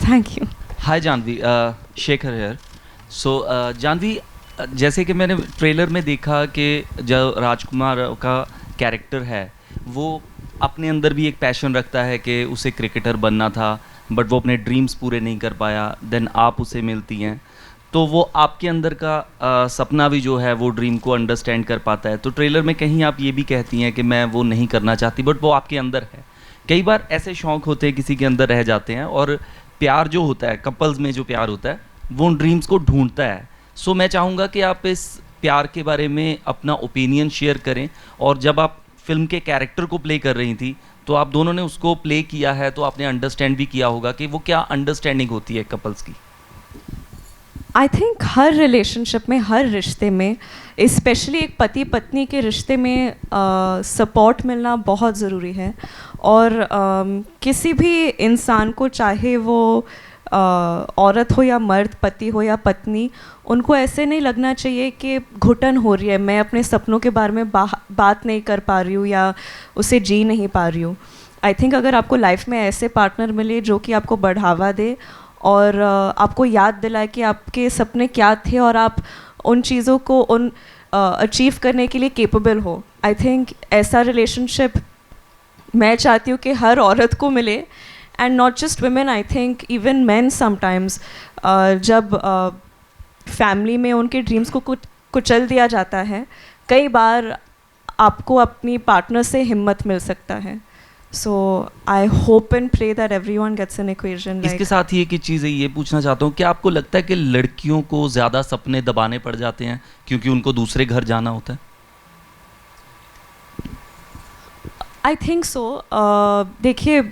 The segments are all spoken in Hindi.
Thank you. Hi Janhvi, Shekhar here. So Janhvi, जैसे कि मैंने ट्रेलर में देखा कि जो राजकुमार का कैरेक्टर है वो अपने अंदर भी एक पैशन रखता है कि उसे क्रिकेटर बनना था, बट वो अपने ड्रीम्स पूरे नहीं कर पाया। देन आप उसे मिलती हैं तो वो आपके अंदर का सपना भी जो है वो ड्रीम को अंडरस्टैंड कर पाता है। तो ट्रेलर में कहीं आप ये भी कहती हैं कि मैं वो नहीं करना चाहती, बट वो आपके अंदर है। कई बार ऐसे शौक़ होते हैं किसी के अंदर रह जाते हैं, और प्यार जो होता है, कपल्स में जो प्यार होता है वो उन ड्रीम्स को ढूंढता है। सो मैं चाहूँगा कि आप इस प्यार के बारे में अपना ओपिनियन शेयर करें। और जब आप फिल्म के कैरेक्टर को प्ले कर रही थी तो आप दोनों ने उसको प्ले किया है, तो आपने अंडरस्टैंड भी किया होगा कि वो क्या अंडरस्टैंडिंग होती है कपल्स की। आई थिंक हर रिलेशनशिप में, हर रिश्ते में, स्पेशली एक पति पत्नी के रिश्ते में सपोर्ट मिलना बहुत ज़रूरी है। और किसी भी इंसान को, चाहे वो औरत हो या मर्द, पति हो या पत्नी, उनको ऐसे नहीं लगना चाहिए कि घुटन हो रही है, मैं अपने सपनों के बारे में बात नहीं कर पा रही हूँ या उसे जी नहीं पा रही हूँ। आई थिंक अगर आपको लाइफ में ऐसे पार्टनर मिले जो कि आपको बढ़ावा दे और आपको याद दिलाए कि आपके सपने क्या थे और आप उन चीज़ों को अचीव करने के लिए केपेबल हो, आई थिंक ऐसा रिलेशनशिप मैं चाहती हूँ कि हर औरत को मिले। And not just women, I think even man sometimes, जब फैमिली में उनके ड्रीम्स को कुचल दिया जाता है, कई बार आपको अपनी पार्टनर से हिम्मत मिल सकता है। So I hope and pray that everyone gets an equation. इसके साथ ही एक चीज़ ये पूछना चाहता हूँ, क्या आपको लगता है कि लड़कियों को ज़्यादा सपने दबाने पड़ जाते हैं क्योंकि उनको दूसरे घर जाना होता है? I think so. देखिए,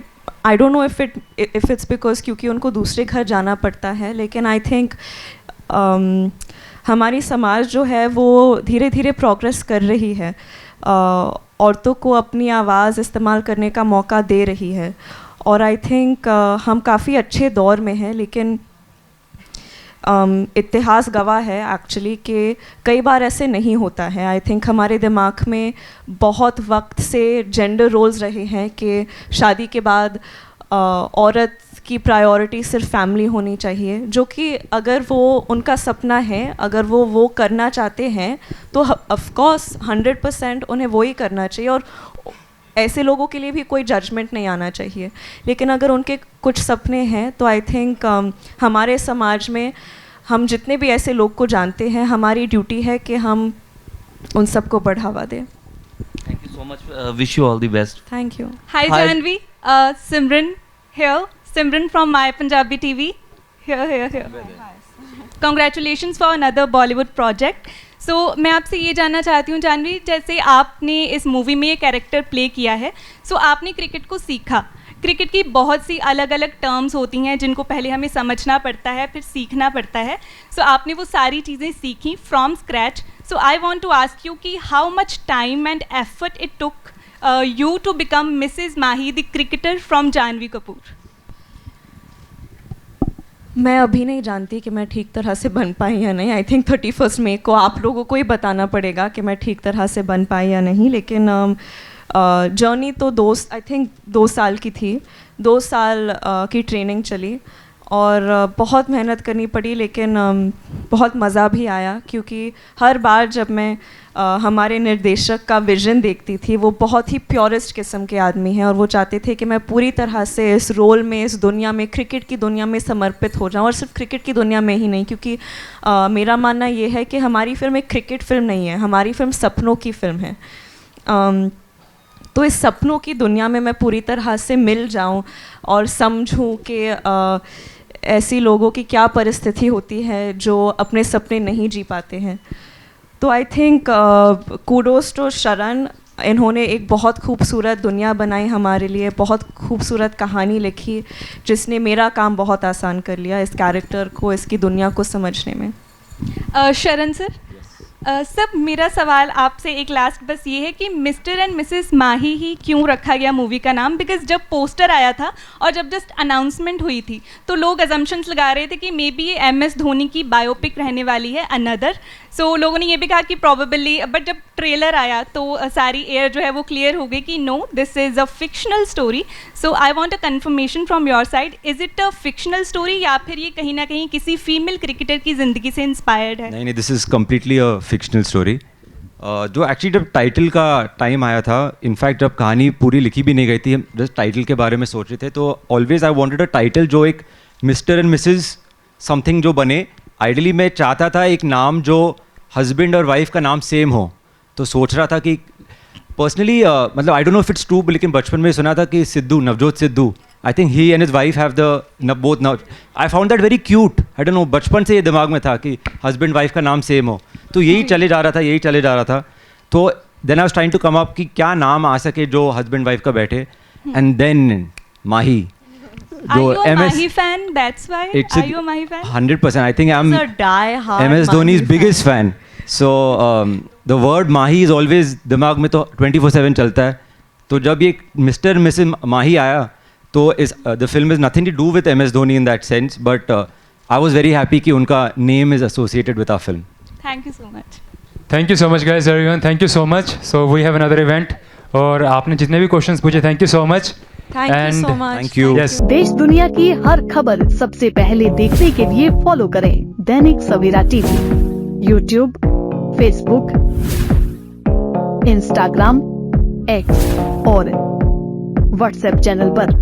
I don't know if it's because क्योंकि उनको दूसरे घर जाना पड़ता है, लेकिन आई थिंक हमारी समाज जो है वो धीरे धीरे प्रोग्रेस कर रही है, औरतों को अपनी आवाज़ इस्तेमाल करने का मौका दे रही है। और आई थिंक हम काफ़ी अच्छे दौर में हैं, लेकिन इतिहास गवाह है एक्चुअली कि कई बार ऐसे नहीं होता है। आई थिंक हमारे दिमाग में बहुत वक्त से जेंडर रोल्स रहे हैं कि शादी के बाद औरत की प्रायोरिटी सिर्फ फैमिली होनी चाहिए, जो कि अगर वो उनका सपना है, अगर वो करना चाहते हैं तो ऑफ कोर्स 100% उन्हें वो ही करना चाहिए, और ऐसे लोगों के लिए भी कोई जजमेंट नहीं आना चाहिए। लेकिन अगर उनके कुछ सपने हैं तो आई थिंक हमारे समाज में हम जितने भी ऐसे लोग को जानते हैं, हमारी ड्यूटी है कि हम उन सबको बढ़ावा दें। Thank you so much, wish you all the best. Thank you. Hi Janvi, Simran here. Simran from My Punjabi TV. Here. Congratulations for another Bollywood project. So मैं आपसे ये जानना चाहती हूँ जानवी, जैसे आपने इस मूवी में ये कैरेक्टर प्ले किया है, सो आपने क्रिकेट को सीखा। क्रिकेट की बहुत सी अलग अलग टर्म्स होती हैं जिनको पहले हमें समझना पड़ता है, फिर सीखना पड़ता है। सो आपने वो सारी चीज़ें सीखी from scratch. So I want to ask you कि how much time and effort it took you to become Mrs. Mahi, the cricketer from Janvi Kapoor? मैं अभी नहीं जानती कि मैं ठीक तरह से बन पाई या नहीं। आई थिंक 31 मई को आप लोगों को ही बताना पड़ेगा कि मैं ठीक तरह से बन पाई या नहीं। लेकिन जर्नी तो आई थिंक 2 साल की थी। 2 साल की ट्रेनिंग चली और बहुत मेहनत करनी पड़ी, लेकिन बहुत मज़ा भी आया, क्योंकि हर बार जब मैं हमारे निर्देशक का विज़न देखती थी, वो बहुत ही प्योरेस्ट किस्म के आदमी हैं और वो चाहते थे कि मैं पूरी तरह से इस रोल में, इस दुनिया में, क्रिकेट की दुनिया में समर्पित हो जाऊं। और सिर्फ क्रिकेट की दुनिया में ही नहीं, क्योंकि मेरा मानना ये है कि हमारी फ़िल्म एक क्रिकेट फ़िल्म नहीं है, हमारी फ़िल्म सपनों की फ़िल्म है। तो इस सपनों की दुनिया में मैं पूरी तरह से मिल जाऊं और समझूं कि ऐसी लोगों की क्या परिस्थिति होती है जो अपने सपने नहीं जी पाते हैं। तो आई थिंक कूडोस टू शरण, इन्होंने एक बहुत खूबसूरत दुनिया बनाई हमारे लिए, बहुत खूबसूरत कहानी लिखी, जिसने मेरा काम बहुत आसान कर लिया इस कैरेक्टर को, इसकी दुनिया को समझने में। शरण सर, सब मेरा सवाल आपसे एक लास्ट बस ये है कि मिस्टर एंड मिसेस माही ही क्यों रखा गया मूवी का नाम? बिकॉज जब पोस्टर आया था और जब जस्ट अनाउंसमेंट हुई थी तो लोग अजम्पशंस लगा रहे थे कि मे बी ये एम.एस. धोनी की बायोपिक रहने वाली है अनदर. सो लोगों ने ये भी कहा कि प्रॉबेबली, बट जब ट्रेलर आया तो सारी एयर जो है वो क्लियर हो गई कि no, this is a fictional story. So I want a confirmation from your side, is it a fictional story या फिर ये कहीं ना कहीं किसी फीमेल क्रिकेटर की ज़िंदगी से इंस्पायर्ड है? नहीं, this is completely a fictional story. जो एक्चुअली जब टाइटल का टाइम आया था, इनफैक्ट जब कहानी पूरी लिखी भी नहीं गई थी, हम जस्ट टाइटल के बारे में सोच रहे थे, तो always I wanted a title जो एक मिस्टर एंड मिसेस समथिंग जो बने. आइडली मैं चाहता था एक नाम जो हस्बैंड और वाइफ का नाम सेम हो. तो सोच रहा था कि पर्सनली मतलब आई don't know if it's true, लेकिन बचपन में सुना था कि Sidhu, Navjot Sidhu, I think he and his wife have the both. Now I found that very cute. I don't no, बचपन से ये दिमाग में था कि हस्बैंड वाइफ का नाम सेम हो. तो यही चले जा रहा था. तो then I was trying to come up कि क्या नाम आ सके जो हस्बैंड वाइफ का बैठे. And then Mahi, Are you a Mahi fan? That's why. Are you a Mahi fan? 100%. I think I'm He's a die-hard MS Dhoni's Mahi biggest fan. So the word Mahi is always दिमाग में तो 24/7 चलता है. तो जब ये मिस्टर मिसेस माही आया तो the film is nothing to do with MS Dhoni in that sense, but I was very happy कि उनका name is associated with our film. Thank you so much. Thank you so much guys, everyone, thank you so much. So we have another event. और आपने जितने भी क्वेश्चंस पूछे, thank you so much. Thank you so And much. thank you. Yes. देश दुनिया की हर खबर सबसे पहले देखने के लिए फॉलो करें Dainik Savera TV, YouTube, Facebook, Instagram, X और व्हाट्सएप चैनल पर.